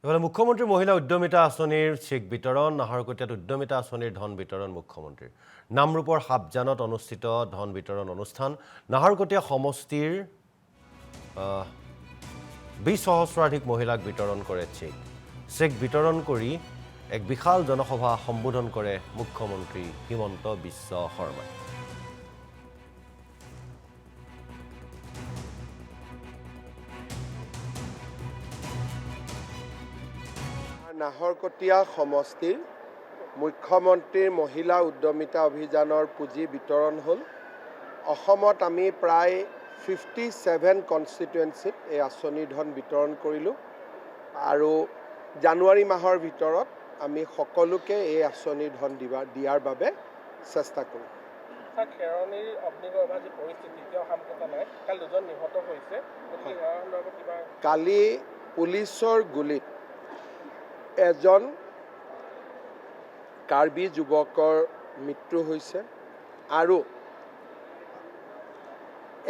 এফালে মুখ্যমন্ত্ৰী মহিলা উদ্যমিতা আঁচনিৰ চেক বিতৰণ, নাহৰকটীয়াত উদ্যমিতা আঁচনিৰ ধন বিতৰণ মুখ্যমন্ত্ৰীৰ। নামৰূপৰ সাবজানত অনুষ্ঠিত ধন বিতৰণ অনুষ্ঠান। নাহৰকটীয়া সমষ্টিৰ 20 সহস্ৰাধিক মহিলাক বিতৰণ কৰে চেক। চেক বিতৰণ কৰি এক বিশাল জনসভা সম্বোধন কৰে মুখ্যমন্ত্ৰী হিমন্ত বিশ্ব শৰ্মাই। নাহৰকটীয়া সমষ্টিৰ মুখ্যমন্ত্ৰীৰ মহিলা উদ্যমিতা অভিযানৰ পুঁজি বিতৰণ হ'ল। অসমত আমি প্ৰায় 57 কনষ্টিটুৱেঞ্চিত এই আঁচনিৰ ধন বিতৰণ কৰিলোঁ আৰু জানুৱাৰী মাহৰ ভিতৰত আমি সকলোকে এই আঁচনিৰ ধন দিয়াৰ বাবে চেষ্টা কৰিম। খেৰণীৰ অগ্নিগৰ্ভা যি পৰিস্থিতি এতিয়াও শান্ত নাই, কালি দুজন নিহত হৈছে। কালি পুলিচৰ গুলীত এজন কাৰ্বি যুৱকৰ মৃত্যু হৈছে আৰু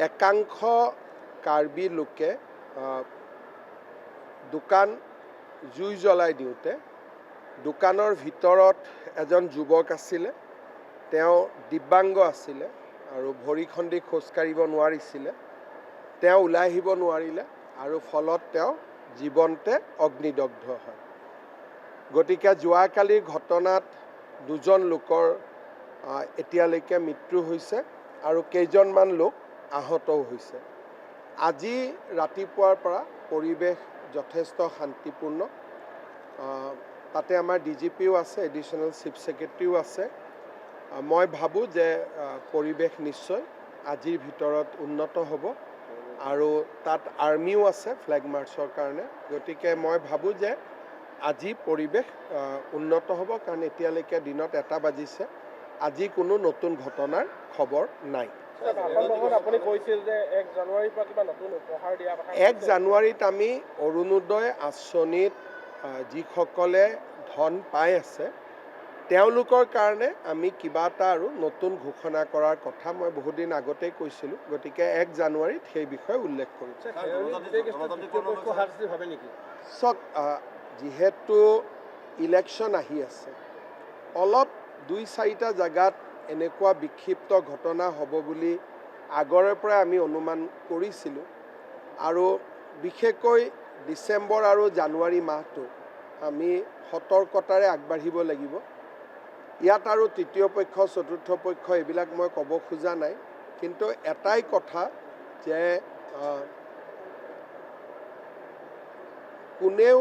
একাংশ কাৰ্বি লোকে দোকান জুই জ্বলাই দিওঁতে দোকানৰ ভিতৰত এজন যুৱক আছিলে। তেওঁ দিব্যাংগ আছিলে আৰু ভৰিখন দি খোজকাঢ়িব নোৱাৰিছিলে। তেওঁ ওলাই আহিব নোৱাৰিলে আৰু ফলত তেওঁ জীৱন্তে অগ্নিদগ্ধ হয়। গতিকে যোৱাকালিৰ ঘটনাত দুজন লোকৰ এতিয়ালৈকে মৃত্যু হৈছে আৰু কেইজনমান লোক আহতও হৈছে। আজি ৰাতিপুৱাৰ পৰা পৰিৱেশ যথেষ্ট শান্তিপূৰ্ণ। তাতে আমাৰ DGPও আছে, এডিশ্যনেল চিফ ছেক্ৰেটাৰীও আছে। মই ভাবোঁ যে পৰিৱেশ নিশ্চয় আজিৰ ভিতৰত উন্নত হ'ব আৰু তাত আৰ্মিও আছে ফ্লেগ মাৰ্চৰ কাৰণে। গতিকে মই ভাবোঁ যে আজি পৰিৱেশ উন্নত হ'ব, কাৰণ এতিয়ালৈকে দিনত 1টা বাজিছে। আজি কোনো নতুন ঘটনাৰ খবৰ নাই। আপুনি কৈছিল যে 1 জানুৱাৰীৰ পৰা কিবা নতুন উপহাৰ দিয়া কথা। 1 জানুৱাৰীত আমি অৰুণোদয় আঁচনিত যিসকলে ধন পাই আছে তেওঁলোকৰ কাৰণে আমি কিবা এটা আৰু নতুন ঘোষণা কৰাৰ কথা মই বহুদিন আগতেই কৈছিলোঁ। গতিকে 1 জানুৱাৰীত সেই বিষয়ে উল্লেখ কৰিম। চাওক, যিহেতু ইলেকশ্যন আহি আছে, অলপ 2-4টা জেগাত এনেকুৱা বিক্ষিপ্ত ঘটনা হ'ব বুলি আগৰে পৰাই আমি অনুমান কৰিছিলোঁ আৰু বিশেষকৈ ডিচেম্বৰ আৰু জানুৱাৰী মাহটো আমি সতৰ্কতাৰে আগবাঢ়িব লাগিব। ইয়াত আৰু তৃতীয় পক্ষ, চতুৰ্থ পক্ষ এইবিলাক মই ক'ব খোজা নাই, কিন্তু এটাই কথা যে কোনেও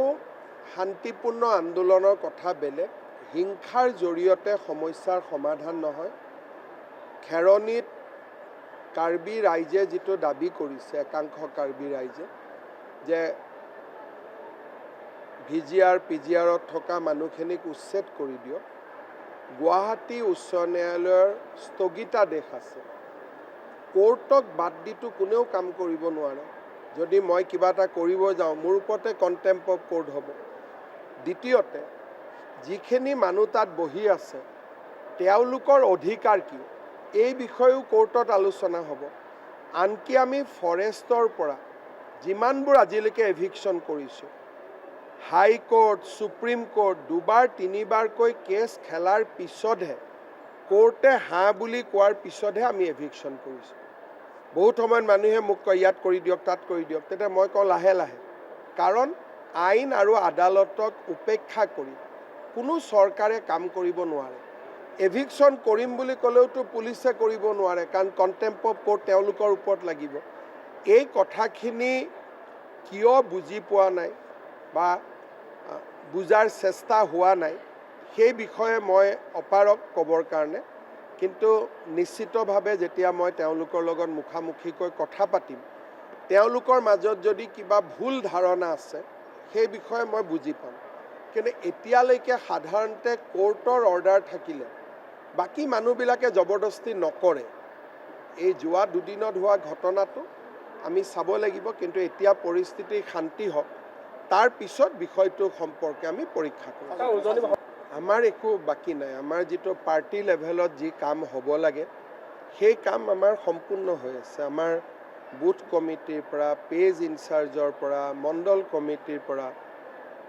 শান্তিপূৰ্ণ আন্দোলনৰ কথা বেলেগ, হিংসাৰ জৰিয়তে সমস্যাৰ সমাধান নহয়। খেৰণীত কাৰ্বি ৰাইজে যিটো দাবী কৰিছে, একাংশ কাৰ্বি ৰাইজে, যে VGR PGRত থকা মানুহখিনিক উচ্ছেদ কৰি দিয়ক। গুৱাহাটী উচ্চ ন্যায়ালয়ৰ স্থগিতাদেশ আছে। কোৰ্টক বাদ দিটো কোনেও কাম কৰিব নোৱাৰে। যদি মই কিবা এটা কৰিব যাওঁ, মোৰ ওপৰতে কণ্টেম্প অফ কোৰ্ট হ'ব। দ্বিতীয়তে, যিখিনি মানুহ তাত বহি আছে তেওঁলোকৰ অধিকাৰ কি, এই বিষয়েও কোৰ্টত আলোচনা হ'ব। আনকি আমি ফৰেষ্টৰ পৰা যিমানবোৰ আজিলৈকে এভিকশ্যন কৰিছোঁ, হাইকোৰ্ট, সুপ্ৰিম কোৰ্ট 2-3বাৰকৈ কেছ খেলাৰ পিছতহে, কোৰ্টে হাঁ বুলি কোৱাৰ পিছতহে আমি এভিকশ্যন কৰিছোঁ। বহুত সময়ত মানুহে মোক কয় ইয়াত কৰি দিয়ক, তাত কৰি দিয়ক। তেতিয়া মই কওঁ লাহে লাহে, কাৰণ আইন আৰু আদালতক উপেক্ষা কৰি কোনো চৰকাৰে কাম কৰিব নোৱাৰে। এভিকশ্যন কৰিম বুলি ক'লেওতো পুলিচে কৰিব নোৱাৰে, কাৰণ কণ্টেম্প অফ কোৰ্ট তেওঁলোকৰ ওপৰত লাগিব। এই কথাখিনি কিয় বুজি পোৱা নাই বা বুজাৰ চেষ্টা হোৱা নাই, সেই বিষয়ে মই অপাৰক ক'বৰ কাৰণে। কিন্তু নিশ্চিতভাৱে যেতিয়া মই তেওঁলোকৰ লগত মুখামুখিকৈ কথা পাতিম, তেওঁলোকৰ মাজত যদি কিবা ভুল ধাৰণা আছে সেই বিষয়ে মই বুজি পাম। কিন্তু এতিয়ালৈকে সাধাৰণতে কোৰ্টৰ অৰ্ডাৰ থাকিলে বাকী মানুহবিলাকে জবৰদস্তি নকৰে। এই যোৱা 2 দিনত হোৱা ঘটনাটো আমি চাব লাগিব, কিন্তু এতিয়া পৰিস্থিতি শান্তি হওক, তাৰ পিছত বিষয়টো সম্পৰ্কে আমি পৰীক্ষা কৰিম। আমাৰ একো বাকী নাই। আমাৰ যিটো পাৰ্টি লেভেলত যি কাম হ'ব লাগে সেই কাম আমাৰ সম্পূৰ্ণ হৈ আছে। আমাৰ বুথ কমিটিৰ পৰা, পেজ ইনচাৰ্জৰ পৰা, মণ্ডল কমিটিৰ পৰা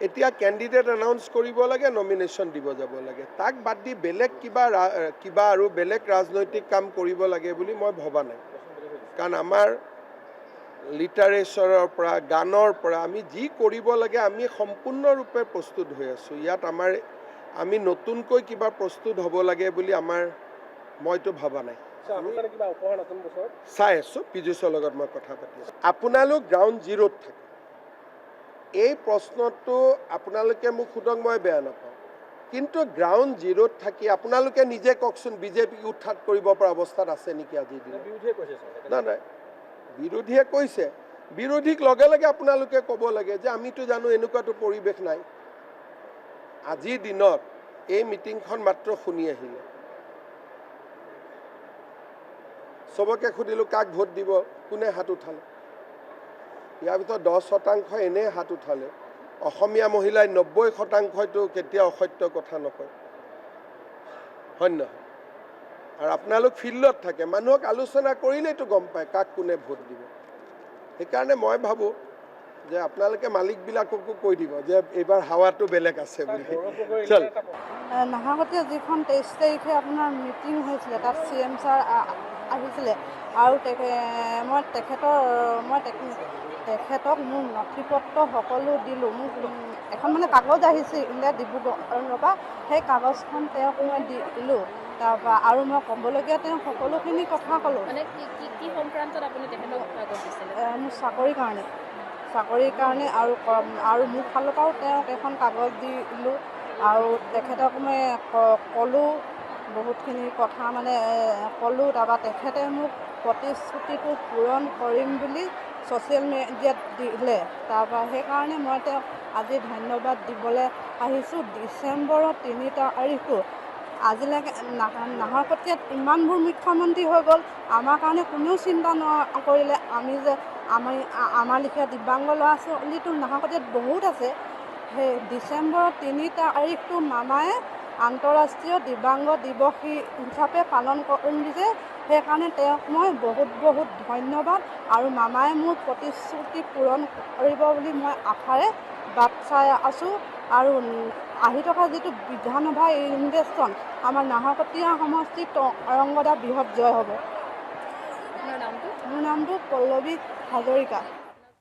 এতিয়া কেণ্ডিডেট এনাউন্স কৰিব লাগে, নমিনেশ্যন দিব যাব লাগে। তাক বাদ দি বেলেগ কিবা আৰু বেলেগ ৰাজনৈতিক কাম কৰিব লাগে বুলি মই ভবা নাই। কাৰণ আমাৰ লিটাৰেচাৰৰ পৰা গানৰ পৰা আমি যি কৰিব লাগে আমি সম্পূৰ্ণৰূপে প্ৰস্তুত হৈ আছোঁ। ইয়াত আমি নতুনকৈ কিবা প্ৰস্তুত হ'ব লাগে বুলি মইতো ভবা নাই। কিবা উপহাৰ নতুন বছৰত চাই আছোঁ, পীযুষৰ লগত মই কথা পাতি আছোঁ। আপোনালোক গ্ৰাউণ্ড জিৰ'ত থাকে, এই প্ৰশ্নটো আপোনালোকে মোক সোধক, মই বেয়া নাপাওঁ। কিন্তু গ্ৰাউণ্ড জিৰ'ত থাকি আপোনালোকে নিজে কওকচোন, বিজেপিক উৎখাত কৰিব পৰা অৱস্থাত আছে নেকি আজিৰ দিনত? বিৰোধীয়ে কৈছে নাই, বিৰোধীয়ে কৈছে। বিৰোধীক লগে লগে আপোনালোকে ক'ব লাগে যে আমিতো জানো এনেকুৱাতো পৰিৱেশ নাই। আজিৰ দিনত এই মিটিংখন মাত্ৰ শুনি আহিলে, চবকে সুধিলোঁ কাক ভোট দিব, কোনে হাত উঠালে? ইয়াৰ ভিতৰত 10% এনেই হাত উঠালে। অসমীয়া মহিলাই 90%টো কেতিয়াও অসত্য কথা নকয়, হয় নহয়? আৰু আপোনালোক ফিল্ডত থাকে, মানুহক আলোচনা কৰিলেইতো গম পায় কাক কোনে ভোট দিব। সেইকাৰণে মই ভাবোঁ যে আপোনালোকে মালিকবিলাককো কৈ দিব যে এইবাৰ হাৱাটো বেলেগ আছে বুলি। চল নাহৰকটীয়া যিখন 23 তাৰিখে আপোনাৰ মিটিং হৈছিলে, তাত CM ছাৰ আহিছিলে আৰু মই তেখেতক মোৰ নথি পত্ৰ সকলো দিলোঁ। মোক এখন মানে কাগজ আহিছিলে ডিব্ৰুগড়ৰ পৰা, সেই কাগজখন তেওঁক মই দিলোঁ। তাৰপৰা আৰু মই ক'বলগীয়া তেওঁ সকলোখিনি কথা ক'লোঁ। মানে কি সংক্ৰান্তত আপুনি তেখেতক কাগজ দিছিলে? মোৰ চাকৰিৰ কাৰণে আৰু মোৰ ফালৰ পৰাও তেওঁক এখন কাগজ দিলোঁ আৰু তেখেতক মই ক'লোঁ বহুতখিনি কথা মানে ক'লোঁ। তাৰপৰা তেখেতে মোক প্ৰতিশ্ৰুতিটো পূৰণ কৰিম বুলি ছ'চিয়েল মিডিয়াত দিলে। তাৰপৰা সেইকাৰণে মই তেওঁক আজি ধন্যবাদ দিবলৈ আহিছোঁ। ডিচেম্বৰৰ 3 তাৰিখটো আজিলৈকে নাহৰকটীয়াত ইমানবোৰ মুখ্যমন্ত্ৰী হৈ গ'ল, আমাৰ কাৰণে কোনেও চিন্তা নকৰিলে। আমাৰ লিখীয়া দিব্যাংগ ল'ৰা ছোৱালীটো নাহৰকটীয়াত বহুত আছে। সেই ডিচেম্বৰৰ 3 তাৰিখটো মামায়ে আন্তঃৰাষ্ট্ৰীয় দিব্যাংগ দিৱস হিচাপে পালন কৰিছে। সেইকাৰণে তেওঁক মই বহুত ধন্যবাদ আৰু মামায়ে মোৰ প্ৰতিশ্ৰুতি পূৰণ কৰিব বুলি মই আশাৰে বাট চাই আছোঁ। আৰু আহি থকা যিটো বিধানসভা ইলেকশ্যন আমাৰ নাহৰকটীয়া সমষ্টিত তৰংগদা বৃহৎ জয় হ'ব। আপোনাৰ নামটো? মোৰ নামটো পল্লৱী হাজৰিকা।